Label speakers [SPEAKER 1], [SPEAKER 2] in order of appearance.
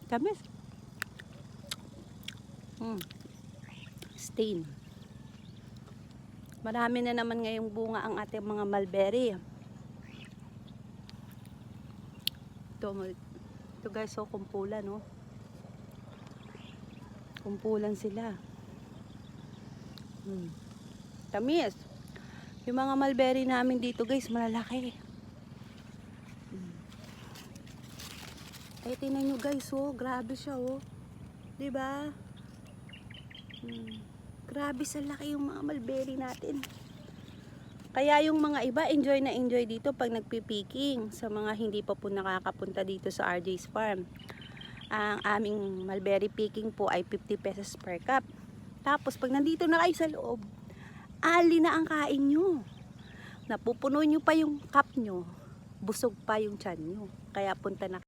[SPEAKER 1] Tamis. Stain. Marami na naman ngayong bunga ang ating mga mulberry. Ito guys, so kumpulan, no? Kumpulan sila. Tamis. Yung mga mulberry namin dito guys, malalaki. Ay, tingnan nyo guys, oh, grabe siya, oh. Diba? Grabe sa laki yung mga mulberry natin. Kaya yung mga iba, enjoy na enjoy dito pag nagpipiking. Sa mga hindi pa po nakakapunta dito sa RJ's Farm. Ang aming mulberry picking po ay 50 pesos per cup. Tapos pag nandito na kayo sa loob, ali na ang kain nyo. Napupuno nyo pa yung cup nyo. Busog pa yung tiyan nyo. Kaya punta na